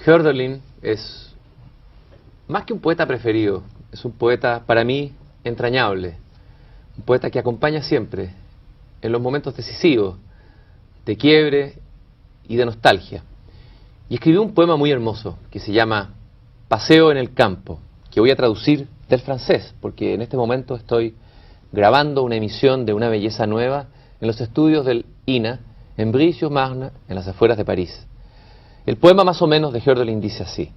Hölderlin es más que un poeta preferido, es un poeta para mí entrañable, un poeta que acompaña siempre en los momentos decisivos, de quiebre y de nostalgia. Y escribió un poema muy hermoso que se llama Paseo en el campo, que voy a traducir del francés, porque en este momento estoy grabando una emisión de Una belleza nueva en los estudios del INA, en Brie-sur-Marne, en las afueras de París. El poema más o menos de Hölderlin dice así: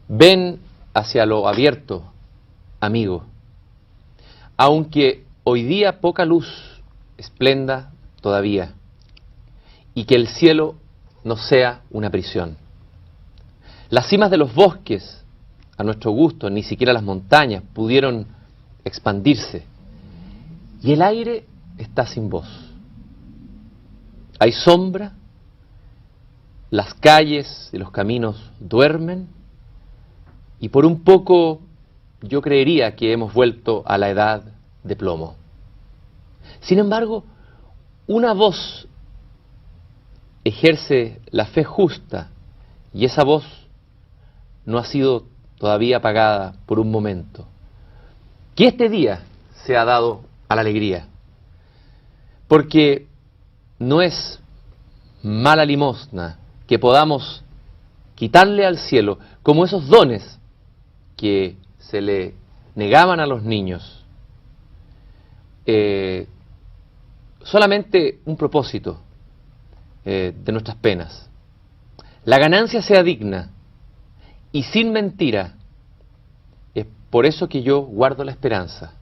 ven hacia lo abierto, amigo, aunque hoy día poca luz esplenda todavía, y que el cielo no sea una prisión. Las cimas de los bosques, a nuestro gusto, ni siquiera las montañas pudieron expandirse, y el aire está sin voz. Hay sombra, las calles y los caminos duermen, y por un poco yo creería que hemos vuelto a la edad de plomo. Sin embargo, una voz ejerce la fe justa, y esa voz no ha sido todavía apagada por un momento. Que este día se ha dado a la alegría, porque no es mala limosna que podamos quitarle al cielo, como esos dones que se le negaban a los niños, solamente un propósito de nuestras penas. La ganancia sea digna y sin mentira. Es por eso que yo guardo la esperanza,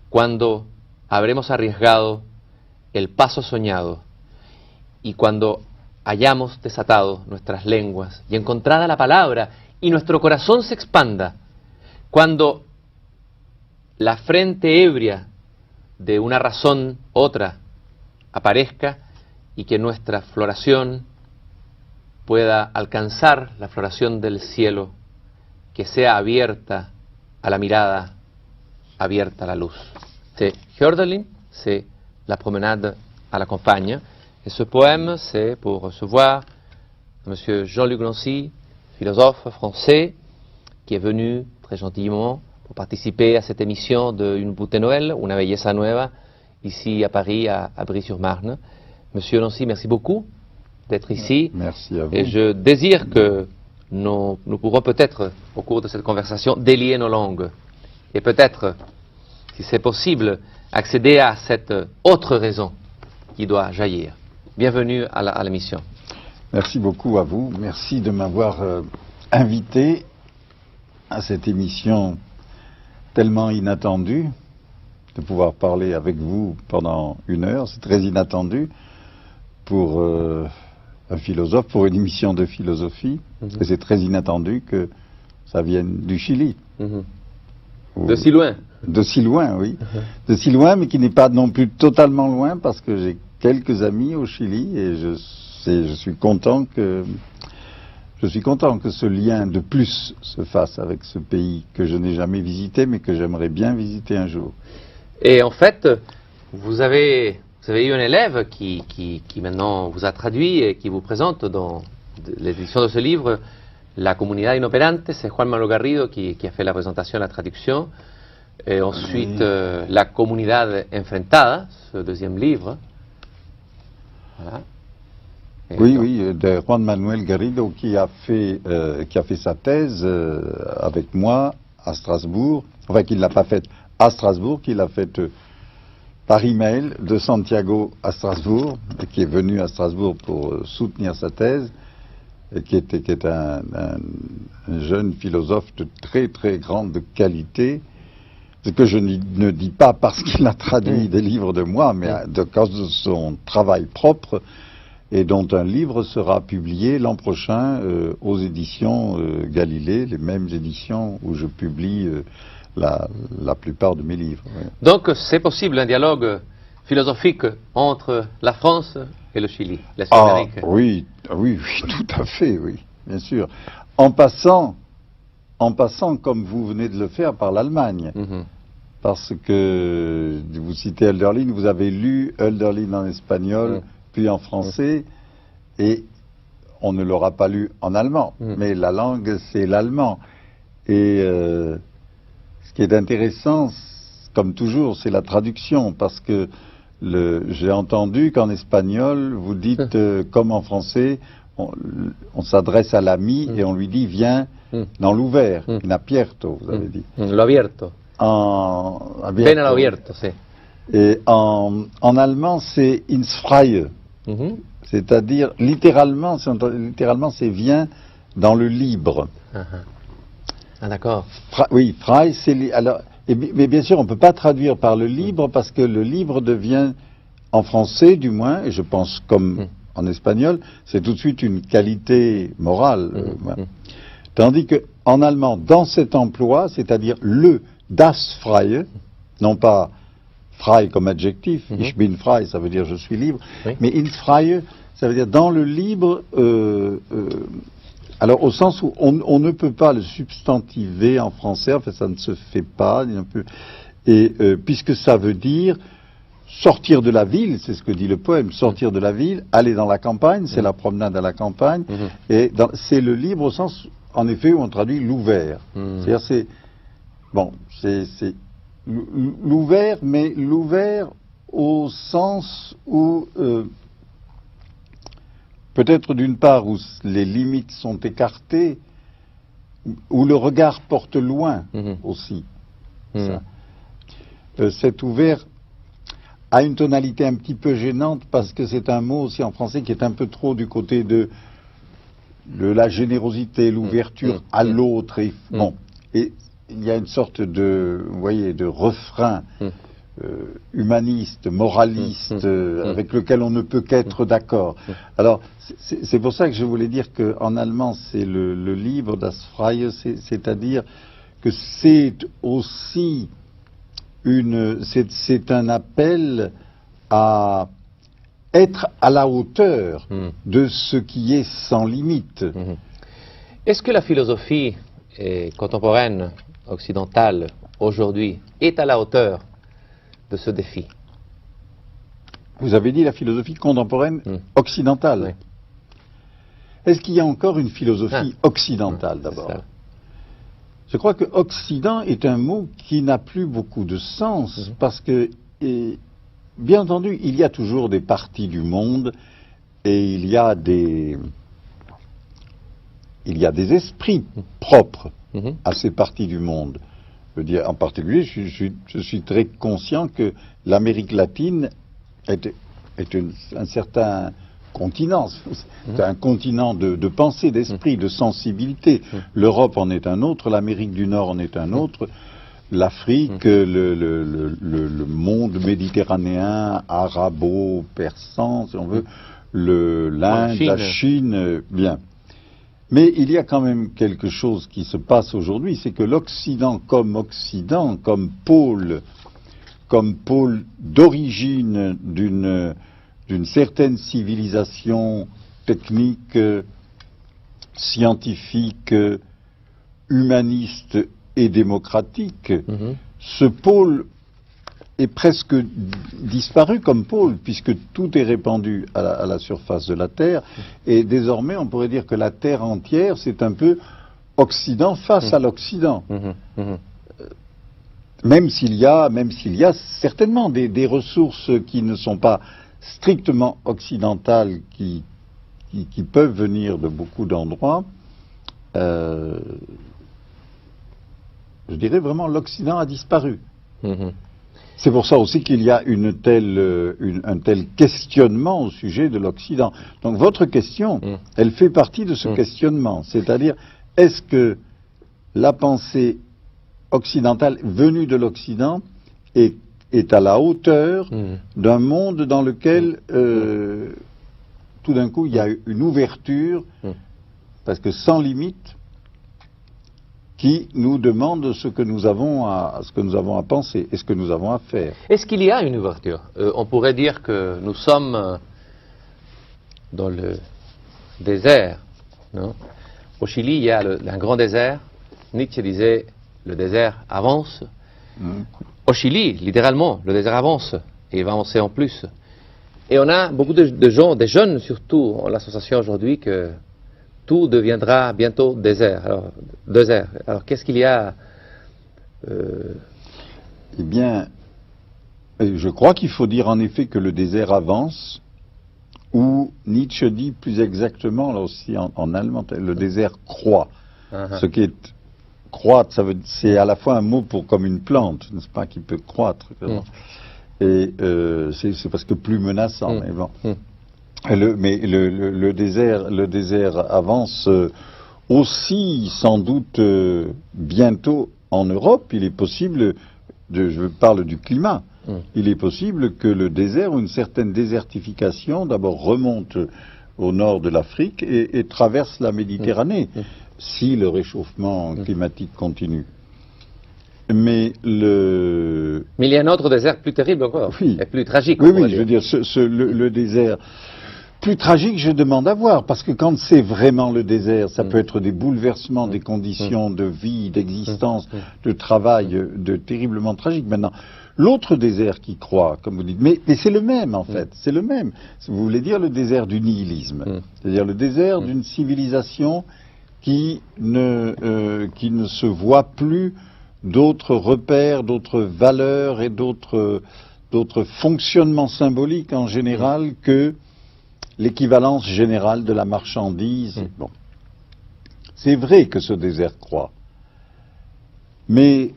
cuando habremos arriesgado el paso soñado y cuando hayamos desatado nuestras lenguas y encontrada la palabra y nuestro corazón se expanda, cuando la frente ebria de una razón otra aparezca y que nuestra floración pueda alcanzar la floración del cielo, que sea abierta a la mirada, abierta a la luz. C'est Hölderlin, c'est La promenade à la campagne. Et ce poème, c'est pour recevoir Monsieur Jean-Luc Nancy, philosophe français, qui est venu très gentiment pour participer à cette émission de Une bouteille Noël, Una belleza nueva, ici à Paris, à Brie-sur-Marne. Monsieur Nancy, merci beaucoup d'être ici. Merci à vous. Et je désire que nous pourrons peut-être, au cours de cette conversation, délier nos langues. Et peut-être, si c'est possible, accéder à cette autre raison qui doit jaillir. Bienvenue à l'émission. Merci beaucoup à vous. Merci de m'avoir invité à cette émission tellement inattendue, de pouvoir parler avec vous pendant 1 heure. C'est très inattendu pour un philosophe, pour une émission de philosophie. Et c'est très inattendu que ça vienne du Chili. De si loin. De si loin, oui. De si loin, mais qui n'est pas non plus totalement loin, parce que j'ai quelques amis au Chili et je suis content que ce lien de plus se fasse avec ce pays que je n'ai jamais visité, mais que j'aimerais bien visiter un jour. Et en fait, vous avez eu un élève qui maintenant vous a traduit et qui vous présente dans l'édition de ce livre, La Comunidad Inoperante. C'est Juan Manuel Garrido qui a fait la présentation, la traduction. Et ensuite, La Comunidad Enfrentada, ce deuxième livre. Voilà. Oui, de Juan Manuel Garrido qui a fait sa thèse avec moi à Strasbourg. Enfin, qu'il ne l'a pas faite à Strasbourg, qu'il l'a faite par email de Santiago à Strasbourg, et qui est venu à Strasbourg pour soutenir sa thèse, et qui est un jeune philosophe de très très grande qualité, ce que je ne dis pas parce qu'il a traduit des livres de moi, mais de cause de son travail propre, et dont un livre sera publié l'an prochain aux éditions Galilée, les mêmes éditions où je publie la plupart de mes livres. Oui. Donc c'est possible un dialogue philosophique entre la France et le Chili, la Sud-Amérique. Oui, tout à fait, oui, bien sûr. En passant, comme vous venez de le faire, par l'Allemagne. Parce que vous citez Hölderlin, vous avez lu Hölderlin en espagnol, puis en français, et on ne l'aura pas lu en allemand, mais la langue, c'est l'allemand. Et ce qui est intéressant, comme toujours, c'est la traduction, parce que j'ai entendu qu'en espagnol, vous dites, comme en français, on s'adresse à l'ami et on lui dit, viens dans l'ouvert, in abierto, vous avez dit. Lo abierto. Ven al abierto, c'est. Et en allemand, c'est ins Freie. C'est-à-dire, littéralement, c'est viens dans le libre. Ah, d'accord. Oui, frei, c'est... Alors, mais bien sûr, on ne peut pas traduire par le libre, parce que le libre devient, en français du moins, et je pense comme en espagnol, c'est tout de suite une qualité morale. Tandis qu'en allemand, dans cet emploi, c'est-à-dire le das Freie, non pas frei comme adjectif, ich bin frei, ça veut dire je suis libre, mais ins Freie, ça veut dire dans le libre, alors au sens où on ne peut pas le substantiver en français, en fait ça ne se fait pas, et puisque ça veut dire sortir de la ville, c'est ce que dit le poème, sortir de la ville, aller dans la campagne, c'est la promenade à la campagne, et c'est le libre au sens, en effet, où on traduit l'ouvert. C'est-à-dire c'est l'ouvert, mais l'ouvert au sens où, peut-être d'une part où les limites sont écartées, où le regard porte loin aussi. Cet ouvert a une tonalité un petit peu gênante, parce que c'est un mot aussi en français qui est un peu trop du côté de la générosité, l'ouverture à l'autre. Et il y a une sorte de, vous voyez, de refrain humaniste, moraliste, avec lequel on ne peut qu'être d'accord. Alors, c'est pour ça que je voulais dire qu'en allemand, c'est le livre das Freie, c'est-à-dire que c'est aussi c'est un appel à être à la hauteur de ce qui est sans limite. Est-ce que la philosophie contemporaine occidentale aujourd'hui est à la hauteur de ce défi? Vous avez dit la philosophie contemporaine occidentale. Oui. Est-ce qu'il y a encore une philosophie occidentale d'abord? Je crois que Occident est un mot qui n'a plus beaucoup de sens, parce que, bien entendu, il y a toujours des parties du monde et il y a des esprits propres à ces parties du monde. Je veux dire, en particulier, je suis très conscient que l'Amérique latine est un certain continent. C'est un continent de pensée, d'esprit, de sensibilité. L'Europe en est un autre, l'Amérique du Nord en est un autre, l'Afrique, le monde méditerranéen, arabo-persan, si on veut, l'Inde, la Chine, bien. Mais il y a quand même quelque chose qui se passe aujourd'hui, c'est que l'Occident, comme pôle d'origine d'une certaine civilisation technique, scientifique, humaniste et démocratique, ce pôle est presque disparu comme pôle, puisque tout est répandu à la surface de la Terre, et désormais on pourrait dire que la Terre entière, c'est un peu Occident face à l'Occident. Même s'il y a certainement des ressources qui ne sont pas strictement occidentales, qui peuvent venir de beaucoup d'endroits, je dirais vraiment l'Occident a disparu. C'est pour ça aussi qu'il y a un tel questionnement au sujet de l'Occident. Donc votre question, elle fait partie de ce questionnement. C'est-à-dire, est-ce que la pensée occidentale venue de l'Occident est à la hauteur d'un monde dans lequel, tout d'un coup, il y a une ouverture, parce que sans limite, qui nous demande ce que nous avons à penser et ce que nous avons à faire. Est-ce qu'il y a une ouverture? On pourrait dire que nous sommes dans le désert. Non? Au Chili, il y a un grand désert. Nietzsche disait, le désert avance. Au Chili, littéralement, le désert avance, et il va avancer en plus. Et on a beaucoup de gens, des jeunes surtout, ont la sensation aujourd'hui que tout deviendra bientôt désert. Alors qu'est-ce qu'il y a Eh bien, je crois qu'il faut dire en effet que le désert avance, ou Nietzsche dit plus exactement, là aussi en allemand, le désert croît. Ce qui est croître, c'est à la fois un mot pour comme une plante, n'est-ce pas, qui peut croître. Et c'est parce que plus menaçant. Mais bon. Le désert avance aussi sans doute bientôt en Europe. Il est possible, je parle du climat, il est possible que le désert, ou une certaine désertification, d'abord remonte au nord de l'Afrique et traverse la Méditerranée, si le réchauffement climatique continue. Mais il y a un autre désert plus terrible encore, et plus tragique. Oui, je veux dire, le désert plus tragique, je demande à voir, parce que quand c'est vraiment le désert, ça peut être des bouleversements des conditions de vie, d'existence, de travail, de terriblement tragiques. Maintenant, l'autre désert qui croît, comme vous dites, mais c'est le même en fait, c'est le même. Vous voulez dire le désert du nihilisme, c'est-à-dire le désert d'une civilisation qui ne se voit plus d'autres repères, d'autres valeurs et d'autres fonctionnements symboliques en général que l'équivalence générale de la marchandise. Bon. C'est vrai que ce désert croît. Mais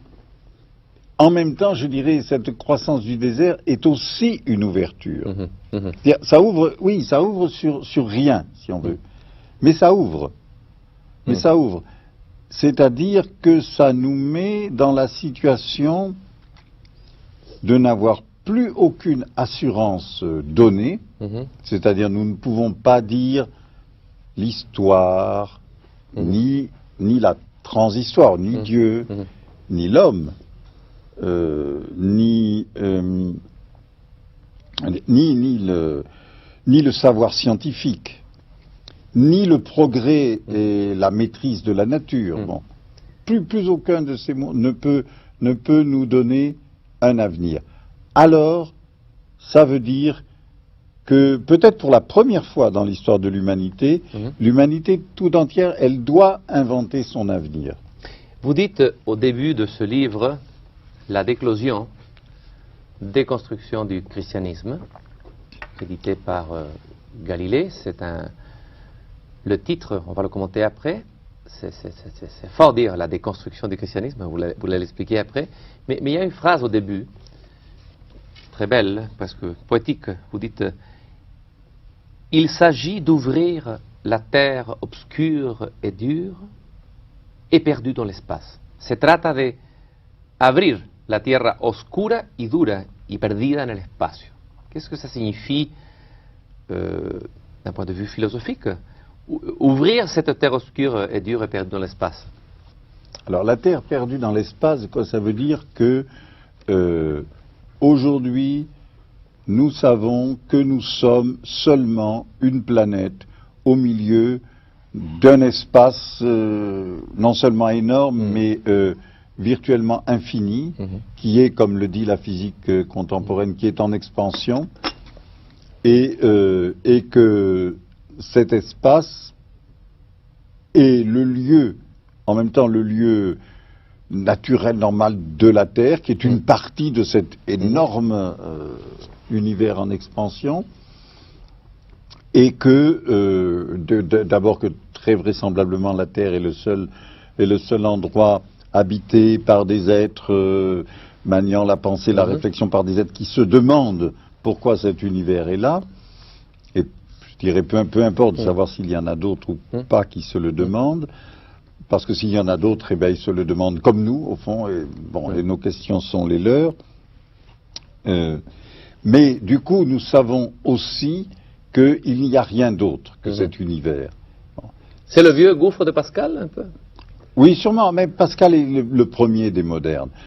en même temps, je dirais, cette croissance du désert est aussi une ouverture. Ça ouvre, oui, ça ouvre sur rien, si on veut. Mais ça ouvre. Mais ça ouvre. C'est-à-dire que ça nous met dans la situation de n'avoir plus aucune assurance donnée, c'est-à-dire nous ne pouvons pas dire l'histoire, ni la transhistoire, ni Dieu, ni l'homme, ni le savoir scientifique, ni le progrès et la maîtrise de la nature. Bon. Plus aucun de ces mots ne peut nous donner un avenir. Alors, ça veut dire que peut-être pour la première fois dans l'histoire de l'humanité, l'humanité tout entière, elle doit inventer son avenir. Vous dites au début de ce livre, La déclosion, déconstruction du christianisme, édité par Galilée, le titre, on va le commenter après, c'est fort dire la déconstruction du christianisme, vous l'allez expliquer après, mais il y a une phrase au début, très belle, parce que poétique, vous dites « Il s'agit d'ouvrir la terre obscure et dure et perdue dans l'espace. Se trata de abrir la tierra oscura y dura y perdida en el espacio. » Qu'est-ce que ça signifie d'un point de vue philosophique? Ouvrir cette terre obscure et dure et perdue dans l'espace. Alors la terre perdue dans l'espace, quoi, ça veut dire que aujourd'hui, nous savons que nous sommes seulement une planète au milieu d'un espace non seulement énorme, mais virtuellement infini, qui est, comme le dit la physique contemporaine, qui est en expansion, et que cet espace est le lieu, en même temps le lieu naturel, normal de la Terre, qui est une partie de cet énorme univers en expansion, et que, d'abord que très vraisemblablement la Terre est le seul endroit habité par des êtres maniant la pensée, la réflexion, par des êtres qui se demandent pourquoi cet univers est là, et je dirais peu importe de savoir s'il y en a d'autres ou pas qui se le demandent, parce que s'il y en a d'autres, eh bien, ils se le demandent comme nous, au fond, et, bon, et nos questions sont les leurs. Mais du coup, nous savons aussi qu'il n'y a rien d'autre que cet univers. Bon. C'est le vieux gouffre de Pascal, un peu? Oui, sûrement, mais Pascal est le premier des modernes.